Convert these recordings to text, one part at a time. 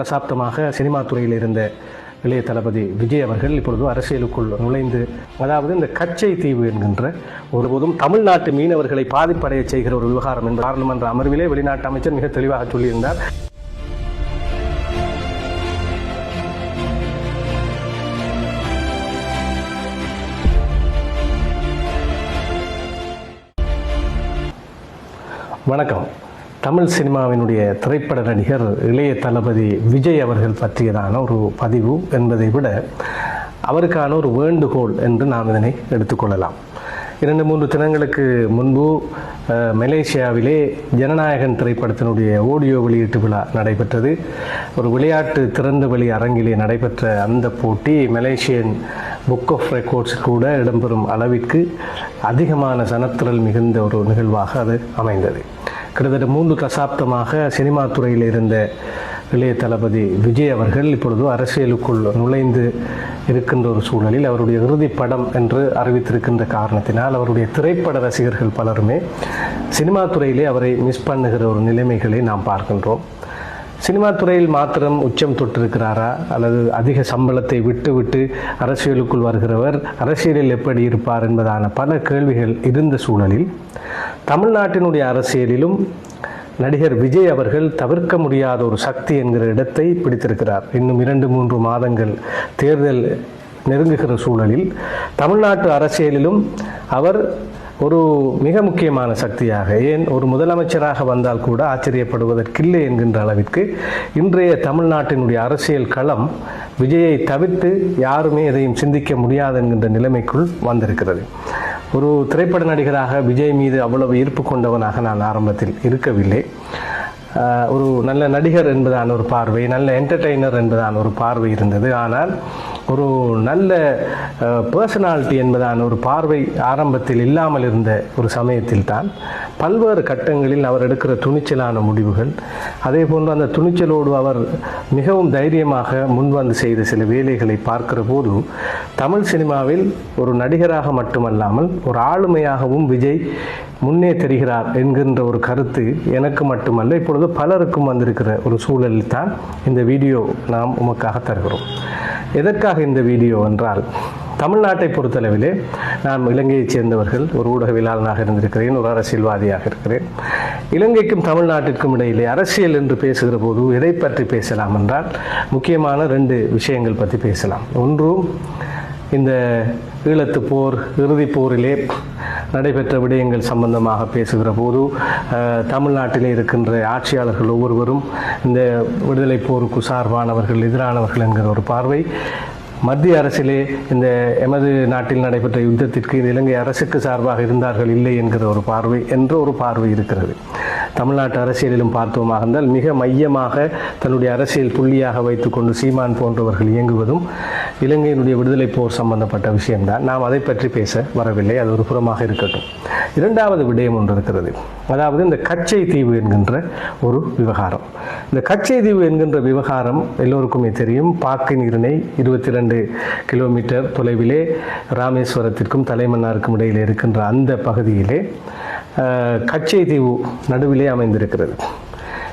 தசாப்தமாக cinema துறையில் இருந்த இளைய தளபதி விஜய் அவர்கள் இப்பொழுது அரசியலுக்குள் நுழைந்து, அதாவது இந்த கச்சை தீவு என்கின்ற ஒருபோதும் தமிழ்நாட்டு மீனவர்களை பாதிப்படைய செய்கிற ஒரு விவகாரம் என்ற பாராளுமன்ற அமர்விலே வெளிநாட்டு அமைச்சர் மிக தெளிவாக சொல்லியிருந்தார். வணக்கம். தமிழ் சினிமாவினுடைய திரைப்பட நடிகர் இளைய தளபதி விஜய் அவர்கள் பற்றியதான ஒரு பதிவு என்பதை விட அவருக்கான ஒரு வேண்டுகோள் என்று நாம் இதனை எடுத்துக்கொள்ளலாம். 2-3 தினங்களுக்கு முன்பு மலேசியாவிலே ஜனநாயகன் திரைப்படத்தினுடைய ஆடியோ வெளியீட்டு விழா நடைபெற்றது. ஒரு விளையாட்டு திறந்தவெளி அரங்கிலே நடைபெற்ற அந்த போட்டி மலேசியன் புக் ஆஃப் ரெக்கார்ட்ஸ் கூட இடம்பெறும் அளவிற்கு அதிகமான சனத்திரல் மிகுந்த ஒரு நிகழ்வாக அது அமைந்தது. கிட்டத்தட்ட 3 தசாப்தமாக சினிமா துறையில் இருந்த இளைய தளபதி விஜய் அவர்கள் இப்பொழுது அரசியலுக்குள் நுழைந்து இருக்கின்ற ஒரு சூழலில் அவருடைய இறுதி படம் என்று அறிவித்திருக்கின்ற காரணத்தினால் அவருடைய திரைப்பட ரசிகர்கள் பலருமே சினிமா துறையிலே அவரை மிஸ் பண்ணுகிற ஒரு நிலைமைகளை நாம் பார்க்கின்றோம். சினிமா துறையில் மாத்திரம் உச்சம் தொட்டிருக்கிறாரா, அல்லது அதிக சம்பளத்தை விட்டு அரசியலுக்குள் வருகிறவர் அரசியலில் எப்படி இருப்பார் என்பதான பல கேள்விகள் இருந்த சூழலில் தமிழ்நாட்டினுடைய அரசியலிலும் நடிகர் விஜய் அவர்கள் தவிர்க்க முடியாத ஒரு சக்தி என்கிற இடத்தை பிடித்திருக்கிறார். இன்னும் 2-3 மாதங்கள் தேர்தல் நெருங்குகிற சூழலில் தமிழ்நாட்டு அரசியலிலும் அவர் ஒரு மிக முக்கியமான சக்தியாக, ஏன் ஒரு முதலமைச்சராக வந்தால் கூட ஆச்சரியப்படுவதற்கில்லை என்கின்ற அளவிற்கு இன்றைய தமிழ்நாட்டினுடைய அரசியல் களம் விஜயை தவிர்த்து யாருமே எதையும் சிந்திக்க முடியாது என்கின்ற நிலைமைக்குள் வந்திருக்கிறது. ஒரு திரைப்பட நடிகராக விஜய் மீது அவ்வளவு ஈர்ப்பு கொண்டவனாக நான் ஆரம்பத்தில் இருக்கவில்லை. ஒரு நல்ல நடிகர் என்பதான ஒரு பார்வை, நல்ல என்டர்டெய்னர் என்பதான ஒரு பார்வை இருந்தது. ஆனால் ஒரு நல்ல பர்சனாலிட்டி என்பதான ஒரு பார்வை ஆரம்பத்தில் இல்லாமல் இருந்த ஒரு சமயத்தில் தான் பல்வேறு கட்டங்களில் அவர் எடுக்கிற துணிச்சலான முடிவுகள், அதே போன்று அந்த துணிச்சலோடு அவர் மிகவும் தைரியமாக முன்வந்து செய்த சில வேலைகளை பார்க்கிற போது தமிழ் சினிமாவில் ஒரு நடிகராக மட்டுமல்லாமல் ஒரு ஆளுமையாகவும் விஜய் முன்னே தெரிகிறார் என்கின்ற ஒரு கருத்து எனக்கு மட்டுமல்ல, இப்பொழுது பலருக்கும் வந்திருக்கிற ஒரு சூழலில் தான் இந்த வீடியோ நாம் உமக்காக தருகிறோம். எதற்காக இந்த வீடியோ என்றால், தமிழ்நாட்டை பொறுத்தளவிலே நான் இலங்கையைச் சேர்ந்தவர்கள், ஒரு ஊடகவியலாளனாக இருந்திருக்கிறேன், ஒரு அரசியல்வாதியாக இருக்கிறேன். இலங்கைக்கும் தமிழ்நாட்டிற்கும் இடையிலே அரசியல் என்று பேசுகிற போது எதை பற்றி பேசலாம் என்றால் முக்கியமான 2 விஷயங்கள் பற்றி பேசலாம். ஒன்று, இந்த ஈழத்து போர், இறுதிப் போரிலே நடைபெற்ற விடயங்கள் சம்பந்தமாக பேசுகிற போது தமிழ்நாட்டிலே இருக்கின்ற ஆட்சியாளர்கள் ஒவ்வொருவரும் இந்த விடுதலை போருக்கு சார்பானவர்கள், எதிரானவர்கள் என்கிற ஒரு பார்வை, மத்திய அரசிலே இந்த எமது நாட்டில் நடைபெற்ற யுத்தத்திற்கு இலங்கை அரசுக்கு சார்பாக இருந்தார்கள் இல்லை என்கிற ஒரு பார்வை என்ற ஒரு பார்வை இருக்கிறது. தமிழ்நாட்டு அரசியலிலும் பார்த்தோமாக இருந்தால் மிக மையமாக தன்னுடைய அரசியல் புள்ளியாக வைத்துக்கொண்டு சீமான் போன்றவர்கள் இயங்குவதும் இலங்கையினுடைய விடுதலை போர் சம்பந்தப்பட்ட விஷயம்தான். நாம் அதை பற்றி பேச வரவில்லை, அது ஒரு புறமாக இருக்கட்டும். 2வது விடயம் ஒன்று இருக்கிறது, அதாவது இந்த கச்சை தீவு என்கின்ற ஒரு விவகாரம். இந்த கச்சை தீவு என்கின்ற விவகாரம் எல்லோருக்குமே தெரியும். பாக்கு நீரிணை 22 கிலோமீட்டர் தொலைவிலே ராமேஸ்வரத்திற்கும் தலைமன்னாருக்கும் இடையில் இருக்கின்ற அந்த பகுதியிலே கச்சை தீவு நடுவிலே அமைந்திருக்கிறது.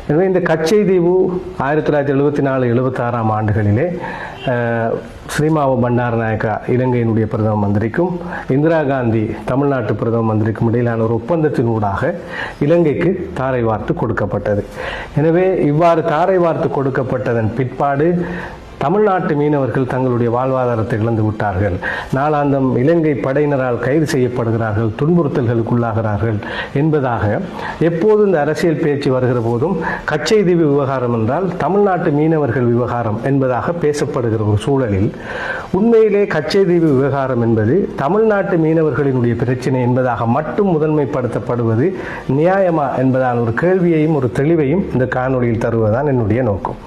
எனவே இந்த கச்சை தீவு 1974-76 ஆண்டுகளிலே ஸ்ரீமாவோ பண்டாரநாயக்கா இலங்கையினுடைய பிரதம மந்திரிக்கும் இந்திரா காந்தி தமிழ்நாட்டு பிரதம மந்திரிக்கும் இடையிலான ஒரு ஒப்பந்தத்தினூடாக இலங்கைக்கு தாரை வார்த்து கொடுக்கப்பட்டது. எனவே இவ்வாறு தாரை வார்த்து கொடுக்கப்பட்டதன் பிற்பாடு தமிழ்நாட்டு மீனவர்கள் தங்களுடைய வாழ்வாதாரத்தை இழந்து விட்டார்கள். நாளாந்தம் இலங்கை படையினரால் கைது செய்யப்படுகிறார்கள், துன்புறுத்தல்களுக்குள்ளாகிறார்கள் என்பதாக எப்போது இந்த அரசியல் பேச்சு வருகிற போதும் கச்சை தீவு விவகாரம் என்றால் தமிழ்நாட்டு மீனவர்கள் விவகாரம் என்பதாக பேசப்படுகிற ஒரு சூழலில் உண்மையிலே கச்சை தீவு விவகாரம் என்பது தமிழ்நாட்டு மீனவர்களினுடைய பிரச்சனை என்பதாக மட்டும் முதன்மைப்படுத்தப்படுவது நியாயமா என்பதான ஒரு கேள்வியையும் ஒரு தெளிவையும் இந்த காணொலியில் தருவதுதான் என்னுடைய நோக்கம்.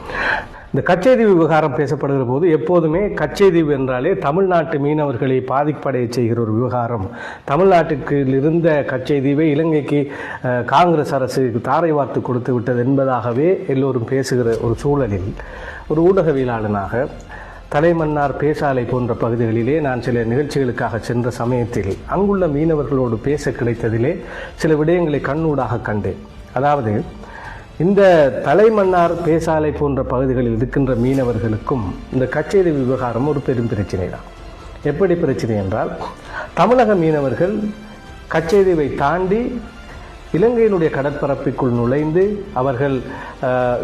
இந்த கச்சைதீவு விவகாரம் பேசப்படுகிற போது எப்போதுமே கச்சைதீவு என்றாலே தமிழ்நாட்டு மீனவர்களை பாதிப்படைய செய்கிற ஒரு விவகாரம். தமிழ்நாட்டுக்கு இருந்த கச்சைதீவை இலங்கைக்கு காங்கிரஸ் அரசு தாரை வார்த்து கொடுத்து விட்டது என்பதாகவே எல்லோரும் பேசுகிற ஒரு சூழலில் ஒரு ஊடகவியலாளனாக தலைமன்னார் பேசாலை போன்ற பகுதிகளிலே நான் சில நிகழ்ச்சிகளுக்காக சென்ற சமயத்தில் அங்குள்ள மீனவர்களோடு பேச கிடைத்ததிலே சில விடயங்களை கண்ணூடாக கண்டேன். அதாவது இந்த தலைமன்னார் பேசாலை போன்ற பகுதிகளில் இருக்கின்ற மீனவர்களுக்கும் இந்த கச்சேரி விவகாரம் ஒரு பெரும் பிரச்சனை தான். எப்படி பிரச்சனை என்றால், தமிழக மீனவர்கள் கச்சேரியை தாண்டி இலங்கையினுடைய கடற்பரப்பிற்குள் நுழைந்து அவர்கள்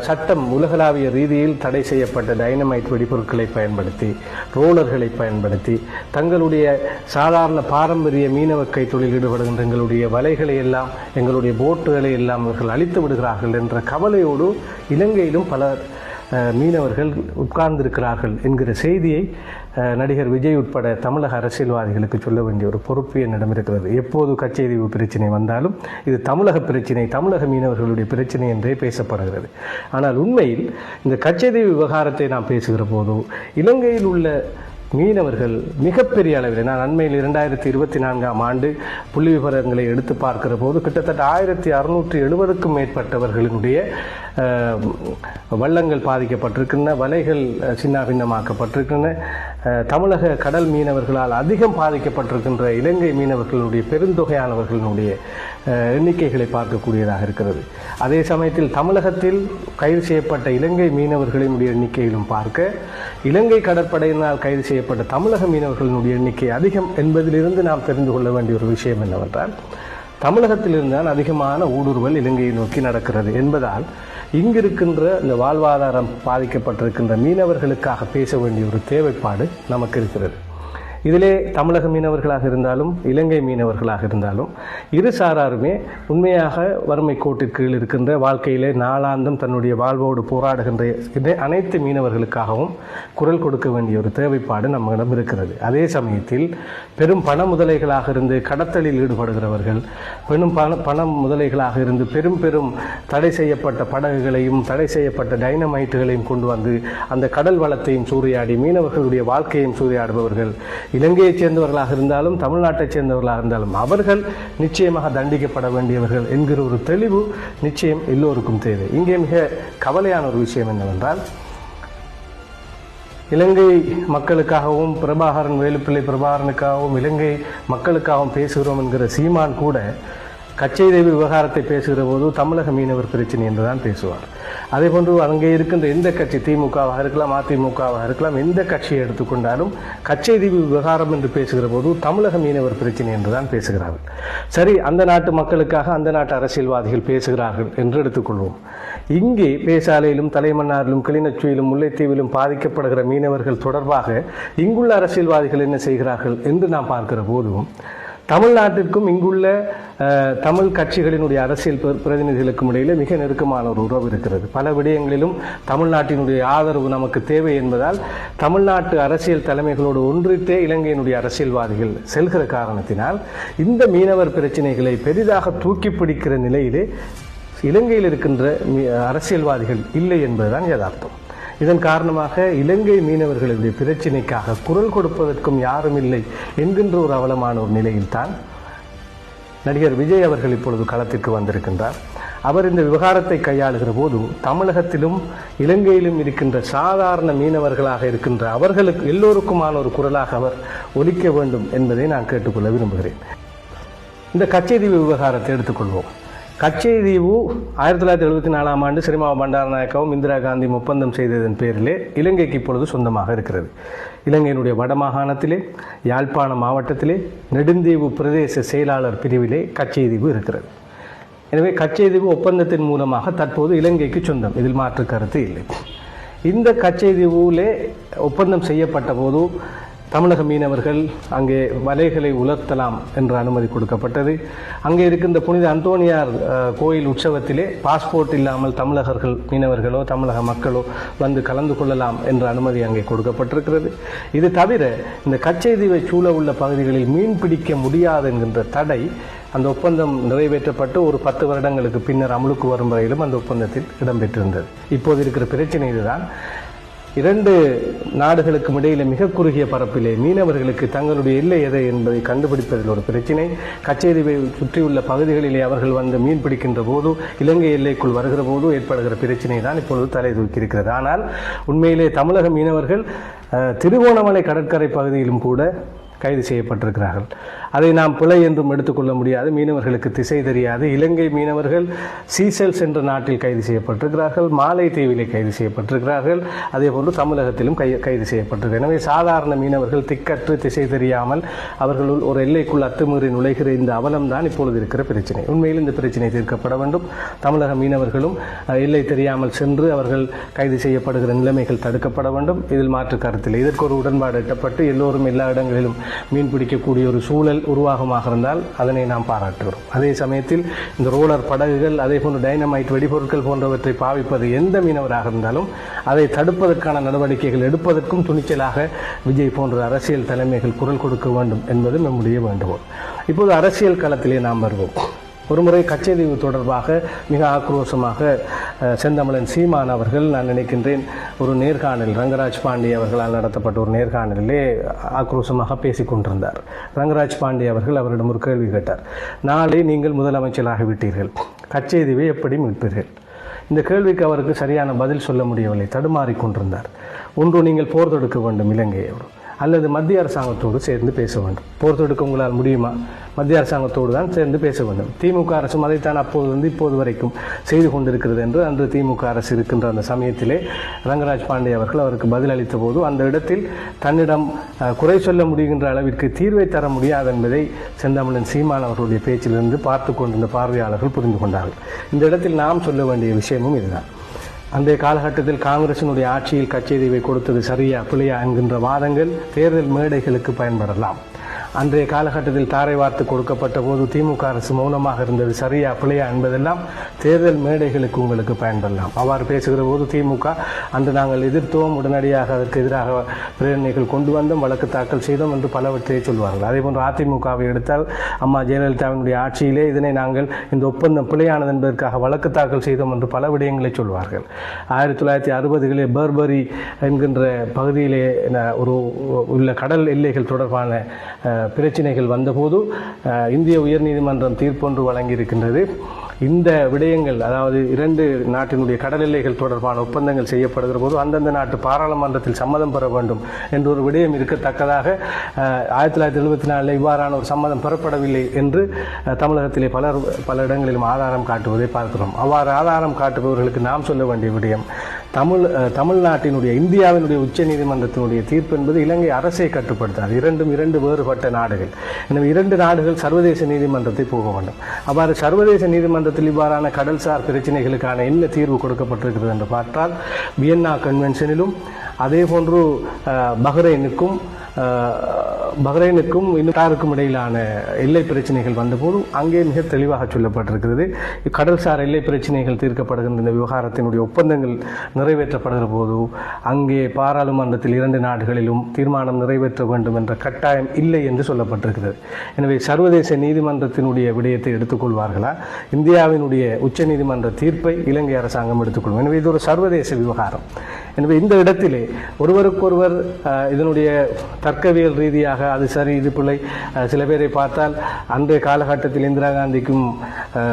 சட்டம் உலகளாவிய ரீதியில் தடை செய்யப்பட்ட டைனமைட் வெடிபொருட்களை பயன்படுத்தி, ரோலர்களை பயன்படுத்தி, தங்களுடைய சாதாரண பாரம்பரிய மீனவ கைத்தொழில் ஈடுபடுகின்ற எங்களுடைய வலைகளை எல்லாம், எங்களுடைய போட்டுகளை எல்லாம் அவர்கள் அழித்து விடுகிறார்கள் என்ற கவலையோடு இலங்கையிலும் பல மீனவர்கள் உட்கார்ந்திருக்கிறார்கள் என்கிற செய்தியை நடிகர் விஜய் உட்பட தமிழக அரசியல்வாதிகளுக்கு சொல்ல வேண்டிய ஒரு பொறுப்பு என்னிடம் இருக்கிறது. எப்போது கச்சேரிவு பிரச்சனை வந்தாலும் இது தமிழக பிரச்சனை, தமிழக மீனவர்களுடைய பிரச்சனை என்றே பேசப்படுகிறது. ஆனால் உண்மையில் இந்த கச்சேரிவு விவகாரத்தை நாம் பேசுகிற போதோ இலங்கையில் உள்ள மீனவர்கள் மிகப்பெரிய அளவில், நான் அண்மையில் 2024ஆம் ஆண்டு புள்ளி விவரங்களை எடுத்து பார்க்கிற போது கிட்டத்தட்ட 1670க்கும் மேற்பட்டவர்களினுடைய வள்ளங்கள் பாதிக்கப்பட்டிருக்கின்றன, வலைகள் சின்னாபின்னமாக்கப்பட்டிருக்கின்றன. தமிழக கடல் மீனவர்களால் அதிகம் பாதிக்கப்பட்டிருக்கின்ற இலங்கை மீனவர்களுடைய பெருந்தொகையானவர்களுடைய எண்ணிக்கைகளை பார்க்கக்கூடியதாக இருக்கிறது. அதே சமயத்தில் தமிழகத்தில் கைது செய்யப்பட்ட இலங்கை மீனவர்களினுடைய எண்ணிக்கையிலும் பார்க்க, இலங்கை கடற்படையினால் கைது செய்யப்பட்ட தமிழக மீனவர்களினுடைய எண்ணிக்கை அதிகம் என்பதிலிருந்து நாம் தெரிந்து கொள்ள வேண்டிய ஒரு விஷயம் என்னவென்றால், தமிழகத்திலிருந்தான் அதிகமான ஊடுருவல் இலங்கையை நோக்கி நடக்கிறது என்பதால் இங்கிருக்கின்ற இந்த வாழ்வாதாரம் பாதிக்கப்பட்டிருக்கின்ற மீனவர்களுக்காக பேச வேண்டிய ஒரு தேவைப்பாடு நமக்கு இருக்கிறது. இதிலே தமிழக மீனவர்களாக இருந்தாலும் இலங்கை மீனவர்களாக இருந்தாலும் இரு சாராருமே உண்மையாக வறுமை கோட்டிற்கு கீழ் இருக்கின்ற, வாழ்க்கையிலே நாளாந்தம் தன்னுடைய வாழ்வோடு போராடுகின்ற அனைத்து மீனவர்களுக்காகவும் குரல் கொடுக்க வேண்டிய ஒரு தேவைப்பாடு நம்மிடம் இருக்கிறது. அதே சமயத்தில் பெரும் பண முதலைகளாக இருந்து கடத்தலில் ஈடுபடுகிறவர்கள், பண முதலைகளாக இருந்து பெரும் தடை செய்யப்பட்ட படகுகளையும் தடை செய்யப்பட்ட டைனமைட்டுகளையும் கொண்டு வந்து அந்த கடல் வளத்தையும் சூறையாடி மீனவர்களுடைய வாழ்க்கையையும் சூறையாடுபவர்கள் இலங்கையைச் சேர்ந்தவர்களாக இருந்தாலும் தமிழ்நாட்டைச் சேர்ந்தவர்களாக இருந்தாலும் அவர்கள் நிச்சயமாக தண்டிக்கப்பட வேண்டியவர்கள் என்கிற ஒரு தெளிவு நிச்சயம் எல்லோருக்கும் தேவை. இங்கே மிக கவலையான ஒரு விஷயம் என்னவென்றால், இலங்கை மக்களுக்காகவும் வேலுப்பிள்ளை பிரபாகரனுக்காகவும் இலங்கை மக்களுக்காகவும் பேசுகிறோம் என்கிற சீமான் கூட கச்சைதேவி விவகாரத்தை பேசுகிற போது தமிழக மீனவர் பிரச்சனை என்றுதான் பேசுவார். அதே போன்று அங்கே இருக்கின்ற எந்த கட்சி, திமுகவாக இருக்கலாம், அதிமுகவாக இருக்கலாம், எந்த கட்சியை எடுத்துக்கொண்டாலும் கச்சைதீவு விவகாரம் என்று பேசுகிற போது தமிழக மீனவர் பிரச்சனை என்றுதான் பேசுகிறார்கள். சரி, அந்த நாட்டு மக்களுக்காக அந்த நாட்டு அரசியல்வாதிகள் பேசுகிறார்கள் என்று எடுத்துக்கொள்வோம். இங்கே பேசாலையிலும் தலைமன்னாரிலும் கிளிநொச்சியிலும் முல்லைத்தீவிலும் பாதிக்கப்படுகிற மீனவர்கள் தொடர்பாக இங்குள்ள அரசியல்வாதிகள் என்ன செய்கிறார்கள் என்று நாம் பார்க்கிற போதும் தமிழ்நாட்டிற்கும் இங்குள்ள தமிழ் கட்சிகளினுடைய அரசியல் பிரதிநிதிகளுக்கும் இடையிலே மிக நெருக்கமான ஒரு உறவு இருக்கிறது. பல விடயங்களிலும் தமிழ்நாட்டினுடைய ஆதரவு நமக்கு தேவை என்பதால் தமிழ்நாட்டு அரசியல் தலைமைகளோடு ஒன்றித்தே இலங்கையினுடைய அரசியல்வாதிகள் செல்கிற காரணத்தினால் இந்த மீனவர் பிரச்சனைகளை பெரிதாக தூக்கி பிடிக்கிற நிலையிலே இலங்கையில் இருக்கின்ற அரசியல்வாதிகள் இல்லை என்பதுதான் யதார்த்தம். இதன் காரணமாக இலங்கை மீனவர்களுடைய பிரச்சினைக்காக குரல் கொடுப்பதற்கும் யாரும் இல்லை என்கின்ற ஒரு அவலமான ஒரு நிலையில்தான் நடிகர் விஜய் அவர்கள் இப்பொழுது களத்திற்கு வந்திருக்கின்றார். அவர் இந்த விவகாரத்தை கையாளுகிற போது தமிழகத்திலும் இலங்கையிலும் இருக்கின்ற சாதாரண மீனவர்களாக இருக்கின்ற அவர்களுக்கு எல்லோருக்குமான ஒரு குரலாக அவர் ஒலிக்க வேண்டும் என்பதை நான் கேட்டுக்கொள்ள விரும்புகிறேன். இந்த கச்சைதீவு விவகாரத்தை எடுத்துக்கொள்வோம். கச்சைதீவு 1974ஆம் ஆண்டு சிறிமாவ பண்டாரநாயக்கவும் இந்திரா காந்தி ஒப்பந்தம் செய்ததன் பேரிலே இலங்கைக்கு இப்பொழுது சொந்தமாக இருக்கிறது. இலங்கையினுடைய வடமாகாணத்திலே யாழ்ப்பாண மாவட்டத்திலே நெடுந்தீவு பிரதேச செயலாளர் பிரிவிலே கச்சைதீவு இருக்கிறது. எனவே கச்சைதீவு ஒப்பந்தத்தின் மூலமாக தற்போது இலங்கைக்கு சொந்தம், இதில் மாற்று கருத்து இல்லை. இந்த கச்சைதீவிலே ஒப்பந்தம் செய்யப்பட்ட போது தமிழக மீனவர்கள் அங்கே வலைகளை உலர்த்தலாம் என்ற அனுமதி கொடுக்கப்பட்டது. அங்கே இருக்கின்ற புனித அந்தோனியார் கோயில் உற்சவத்திலே பாஸ்போர்ட் இல்லாமல் தமிழகர்கள் மீனவர்களோ தமிழக மக்களோ வந்து கலந்து கொள்ளலாம் என்ற அனுமதி அங்கே கொடுக்கப்பட்டிருக்கிறது. இது தவிர இந்த கச்சைதீவை சூழ உள்ள பகுதிகளில் மீன் பிடிக்க முடியாது என்கின்ற தடை அந்த ஒப்பந்தம் நிறைவேற்றப்பட்டு ஒரு 10 வருடங்களுக்கு பின்னர் அமலுக்கு வரும் வரையிலும் அந்த ஒப்பந்தத்தில் இடம்பெற்றிருந்தது. இப்போது இருக்கிற பிரச்சனை இதுதான். 2 நாடுகளுக்கும் இடையில மிக குறுகிய பரப்பிலே மீனவர்களுக்கு தங்களுடைய எல்லை எதை என்பதை கண்டுபிடிப்பதில் ஒரு பிரச்சினை. கச்சேரியை சுற்றியுள்ள பகுதிகளிலே அவர்கள் வந்து மீன் பிடிக்கின்ற போது இலங்கை எல்லைக்குள் வருகிற போது ஏற்படுகிற பிரச்சினை தான் இப்பொழுது தலை தூக்கியிருக்கிறது. ஆனால் உண்மையிலே தமிழக மீனவர்கள் திருகோணமலை கடற்கரை பகுதியிலும் கூட கைது செய்யப்பட்டிருக்கிறார்கள். அதை நாம் பிழை என்றும் எடுத்துக்கொள்ள முடியாது. மீனவர்களுக்கு திசை தெரியாது. இலங்கை மீனவர்கள் சீசெல்ஸ் என்ற நாட்டில் கைது செய்யப்பட்டிருக்கிறார்கள், மாலை தீவிலே கைது செய்யப்பட்டிருக்கிறார்கள், அதே போன்று தமிழகத்திலும் கைது செய்யப்பட்டிருக்கிறார்கள். எனவே சாதாரண மீனவர்கள் திக்கற்று திசை தெரியாமல் அவர்கள் ஒரு எல்லைக்குள் அத்துமீறி நுழைகிற இந்த அவலம்தான் இப்பொழுது இருக்கிற பிரச்சனை. உண்மையில் இந்த பிரச்சனை தீர்க்கப்பட வேண்டும். தமிழக மீனவர்களும் எல்லை தெரியாமல் சென்று அவர்கள் கைது செய்யப்படுகிற நிலைமைகள் தடுக்கப்பட வேண்டும். இதில் மாற்று கருத்தில் இதற்கு ஒரு உடன்பாடு எட்டப்பட்டு எல்லோரும் எல்லா இடங்களிலும் மீன் பிடிக்கக்கூடிய ஒரு சூழல் உருவாகமாக இருந்தால் அதனை நாம் பாராட்டுகிறோம். அதே சமயத்தில் இந்த ரோலர் படகுகள், அதே போன்று டைனமைட் வெடிபொருட்கள் போன்றவற்றை பாவிப்பது எந்த மீனவராக இருந்தாலும் அதை தடுப்பதற்கான நடவடிக்கைகள் எடுப்பதற்கும் துணிச்சலாக விஜய் போன்ற அரசியல் தலைமைகள் குரல் கொடுக்க வேண்டும் என்பது நம்முடைய வேண்டுகோள். இப்போது அரசியல் களத்திலே நாம் வருவோம். ஒருமுறை கச்சைதீவு தொடர்பாக மிக ஆக்ரோஷமாக செந்தமிழன் சீமான் அவர்கள், நான் நினைக்கின்றேன், ஒரு நேர்காணல் ரங்கராஜ் பாண்டே அவர்களால் நடத்தப்பட்ட ஒரு நேர்காணலிலே ஆக்ரோஷமாக பேசிக் கொண்டிருந்தார். ரங்கராஜ் பாண்டே அவர்கள் அவரிடம் ஒரு கேள்வி கேட்டார். நாளை நீங்கள் முதலமைச்சராகிவிட்டீர்கள், கச்சைதீவை எப்படி மீட்பீர்கள்? இந்த கேள்விக்கு அவருக்கு சரியான பதில் சொல்ல முடியவில்லை, தடுமாறிக்கொண்டிருந்தார். ஒன்று, நீங்கள் போர் தொடுக்க வேண்டும் இலங்கையோடு, அல்லது மத்திய அரசாங்கத்தோடு சேர்ந்து பேச வேண்டும். போர் தொடுக்க உங்களால் முடியுமா? மத்திய அரசாங்கத்தோடு தான் சேர்ந்து பேச வேண்டும். திமுக அரசும் அதைத்தான் அப்போதிலிருந்து இப்போது வரைக்கும் செய்து கொண்டிருக்கிறது என்று அன்று திமுக அரசு இருக்கின்ற அந்த சமயத்திலே ரங்கராஜ் பாண்டே அவர்கள் அவருக்கு பதிலளித்த போது அந்த இடத்தில் தன்னிடம் குறை சொல்ல முடிகின்ற அளவிற்கு தீர்வை தர முடியாது என்பதை செந்தமிழன் சீமான் அவர்களுடைய பேச்சிலிருந்து பார்த்து கொண்டிருந்த பார்வையாளர்கள் புரிந்து கொண்டார்கள். இந்த இடத்தில் நாம் சொல்ல வேண்டிய விஷயமும் இதுதான். அன்றைய காலகட்டத்தில் காங்கிரசினுடைய ஆட்சியில் கச்சைதீவை கொடுத்தது சரியா பிழையா என்கின்ற வாதங்கள் தேர்தல் மேடைகளுக்கு பயன்படலாம். அன்றைய காலகட்டத்தில் தாரை வார்த்து கொடுக்கப்பட்ட போது திமுக அரசு மௌனமாக இருந்தது சரியா பிழையா என்பதெல்லாம் தேர்தல் மேடைகளுக்கு உங்களுக்கு பயன்படலாம். அவ்வாறு பேசுகிற போது திமுக அன்று நாங்கள் எதிர்த்தோம், உடனடியாக அதற்கு எதிராக பிரேரணைகள் கொண்டு வந்தோம், வழக்கு தாக்கல் செய்தோம் என்று பலவற்றை சொல்வார்கள். அதேபோன்று அதிமுகவை எடுத்தால் அம்மா ஜெயலலிதாவினுடைய ஆட்சியிலே இதனை நாங்கள் இந்த ஒப்பந்தம் பிழையானது என்பதற்காக வழக்கு தாக்கல் செய்தோம் என்று பல விடயங்களை சொல்வார்கள். 1960களில் பர்பரி என்கின்ற பகுதியிலே ஒரு உள்ள கடல் எல்லைகள் தொடர்பான பிரச்சனைகள் வந்தபோது இந்திய உயர்நீதிமன்றம் தீர்ப்பொன்று வழங்கியிருக்கின்றது. இந்த விடயங்கள், அதாவது இரண்டு நாட்டினுடைய கடல் எல்லைகள் தொடர்பான ஒப்பந்தங்கள் செய்யப்படுகிற போது அந்தந்த நாட்டு பாராளுமன்றத்தில் சம்மதம் பெற வேண்டும் என்ற ஒரு விடயம் இருக்கத்தக்கதாக 1974 இவ்வாறான ஒரு சம்மதம் பெறப்படவில்லை என்று தமிழகத்திலே பல இடங்களிலும் ஆதாரம் காட்டுவதை பார்க்கிறோம். அவ்வாறு ஆதாரம் காட்டுபவர்களுக்கு நாம் சொல்ல வேண்டிய விடயம், தமிழ்நாட்டினுடைய இந்தியாவினுடைய உச்ச நீதிமன்றத்தினுடைய தீர்ப்பு என்பது இலங்கை அரசை கட்டுப்படுத்தாது. இரண்டு வேறுபட்ட நாடுகள். எனவே இரண்டு நாடுகள் சர்வதேச நீதிமன்றத்தை போக வேண்டும். அவ்வாறு சர்வதேச நீதிமன்றத்தில் இவ்வாறான கடல்சார் பிரச்சனைகளுக்கான என்ன தீர்வு கொடுக்கப்பட்டிருக்கிறது என்று பார்த்தால், வியன்னா கன்வென்ஷனிலும் அதே போன்று பஹ்ரைனுக்கும் இன்னும் இடையிலான எல்லை பிரச்சனைகள் வந்தபோது அங்கே மிக தெளிவாக சொல்லப்பட்டிருக்கிறது. கடல்சார் எல்லை பிரச்சனைகள் தீர்க்கப்படுகின்ற இந்த விவகாரத்தினுடைய ஒப்பந்தங்கள் நிறைவேற்றப்படுகிற போது அங்கே பாராளுமன்றத்தில் இரண்டு நாடுகளிலும் தீர்மானம் நிறைவேற்ற வேண்டும் என்ற கட்டாயம் இல்லை என்று சொல்லப்பட்டிருக்கிறது. எனவே சர்வதேச நீதிமன்றத்தினுடைய விடயத்தை எடுத்துக்கொள்வார்களா, இந்தியாவினுடைய உச்ச நீதிமன்ற தீர்ப்பை இலங்கை அரசாங்கம் எடுத்துக்கொள்ளும்? எனவே இது ஒரு சர்வதேச விவகாரம். எனவே இந்த இடத்திலே ஒருவருக்கொருவர் இதனுடைய தர்க்கவியல் ரீதியாக அது சரி இது பிள்ளை, சில பேரை பார்த்தால் அன்றைய காலகட்டத்தில் இந்திரா காந்திக்கும்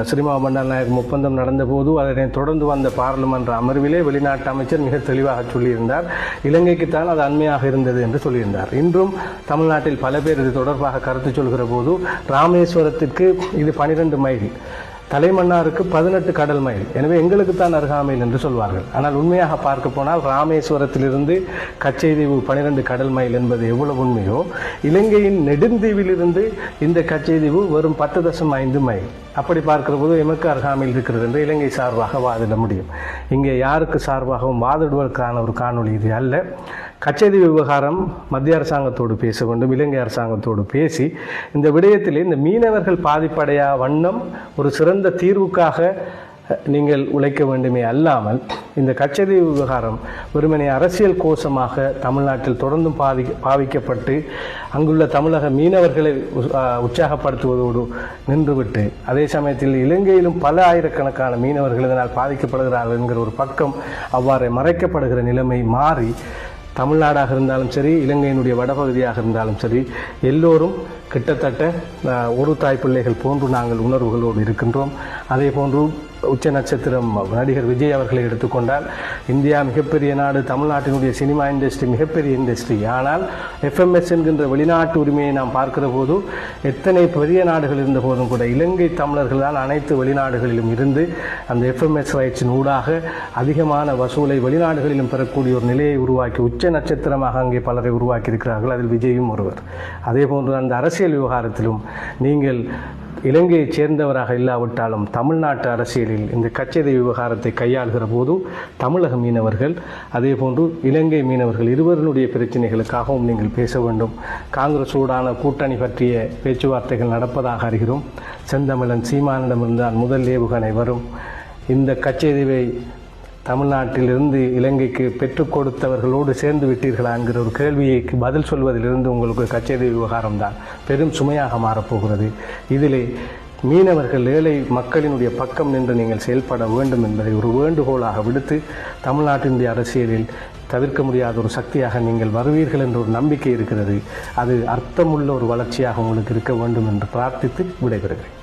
ஸ்ரீமா பண்டாரநாயகம் ஒப்பந்தம் நடந்தபோது அதனை தொடர்ந்து வந்த பாராளுமன்ற அமர்விலே வெளிநாட்டு அமைச்சர் மிக தெளிவாக சொல்லியிருந்தார், இலங்கைக்குத்தான் அது அண்மையாக இருந்தது என்று சொல்லியிருந்தார். இன்றும் தமிழ்நாட்டில் பல பேர் இது தொடர்பாக கருத்து சொல்கிற போது ராமேஸ்வரத்திற்கு இது 12 மைல், தலைமன்னாருக்கு 18 கடல் மைல், எனவே எங்களுக்கு தான் அருகாமையில் என்று சொல்வார்கள். ஆனால் உண்மையாக பார்க்க போனால் ராமேஸ்வரத்திலிருந்து கச்சைதீவு 12 கடல் மைல் என்பது எவ்வளவு உண்மையோ, இலங்கையின் நெடுந்தீவிலிருந்து இந்த கச்சைதீவு வெறும் 10.5 மைல். அப்படி பார்க்கிற போது எமக்கு அருகாமையில் இருக்கிறது என்று இலங்கை சார்பாக வாதிட முடியும். இங்கே யாருக்கு சார்பாகவும் வாதிடுவதற்கான ஒரு காணொலி இது அல்ல. கச்சைதீவு விவகாரம் மத்திய அரசாங்கத்தோடு பேச வேண்டும், இலங்கை அரசாங்கத்தோடு பேசி இந்த விடயத்திலே இந்த மீனவர்கள் பாதிப்படையா வண்ணம் ஒரு சிறந்த தீர்வுக்காக நீங்கள் உழைக்க வேண்டுமே அல்லாமல் இந்த கச்சைதீவு விவகாரம் வெறுமனே அரசியல் கோஷமாக தமிழ்நாட்டில் தொடர்ந்தும் பாவிக்கப்பட்டு அங்குள்ள தமிழக மீனவர்களை உற்சாகப்படுத்துவதோடு நின்றுவிட்டு அதே சமயத்தில் இலங்கையிலும் பல ஆயிரக்கணக்கான மீனவர்கள் இதனால் பாதிக்கப்படுகிறார்கள் என்கிற ஒரு பக்கம் அவ்வாறு மறைக்கப்படுகிற நிலைமை மாறி தமிழ்நாடாக இருந்தாலும் சரி, இலங்கையினுடைய வடபகுதியாக இருந்தாலும் சரி, எல்லோரும் கிட்டத்தட்ட ஒரு தாய் பிள்ளைகள் போன்று நாங்கள் உணர்வுகளோடு இருக்கின்றோம். அதே போன்று உச்ச நட்சத்திரம் நடிகர் விஜய் அவர்களை எடுத்துக்கொண்டால் இந்தியா மிகப்பெரிய நாடு, தமிழ்நாட்டினுடைய சினிமா இண்டஸ்ட்ரி மிகப்பெரிய இண்டஸ்ட்ரி. ஆனால் எஃப்எம்எஸ் என்கின்ற வெளிநாட்டு உரிமையை நாம் பார்க்கிற போது எத்தனை பெரிய நாடுகள் இருந்த போதும் கூட இலங்கை தமிழர்கள் தான் அனைத்து வெளிநாடுகளிலும் இருந்து அந்த எஃப்எம்எஸ் ரைட்ஸின் ஊடாக அதிகமான வசூலை வெளிநாடுகளிலும் பெறக்கூடிய ஒரு நிலையை உருவாக்கி உச்ச நட்சத்திரமாக அங்கே பலரை உருவாக்கி இருக்கிறார்கள். அதில் விஜயும் ஒருவர். அதே போன்று அந்த அரசியல் விவகாரத்திலும் நீங்கள் இலங்கையைச் சேர்ந்தவராக இல்லாவிட்டாலும் தமிழ்நாட்டு அரசியலில் இந்த கச்சேரி விவகாரத்தை கையாளுகிற போது தமிழக மீனவர்கள் அதே போன்று இலங்கை மீனவர்கள் இருவருடைய பிரச்சனைகளுக்காகவும் நீங்கள் பேச வேண்டும். காங்கிரஸோடான கூட்டணி பற்றிய பேச்சுவார்த்தைகள் நடப்பதாக அறிகிறோம். செந்தமிழன் சீமானிடமிருந்தான் முதல் ஏவுகணை வரும். இந்த கச்சேரியை தமிழ்நாட்டிலிருந்து இலங்கைக்கு பெற்றுக் கொடுத்தவர்களோடு சேர்ந்து விட்டீர்களா என்கிற ஒரு கேள்விக்கு பதில் சொல்வதிலிருந்து உங்களுக்கு கச்சேரி விவகாரம்தான் பெரும் சுமையாக மாறப்போகிறது. இதிலே மீனவர்கள் ஏழை மக்களினுடைய பக்கம் நின்று நீங்கள் செயல்பட வேண்டும் என்பதை ஒரு வேண்டுகோளாக விடுத்து தமிழ்நாட்டினுடைய அரசியலில் தவிர்க்க முடியாத ஒரு சக்தியாக நீங்கள் வருவீர்கள் என்ற ஒரு நம்பிக்கை இருக்கிறது. அது அர்த்தமுள்ள ஒரு வளர்ச்சியாக உங்களுக்கு இருக்க வேண்டும் என்று பிரார்த்தித்து விடைபெறுகிறேன்.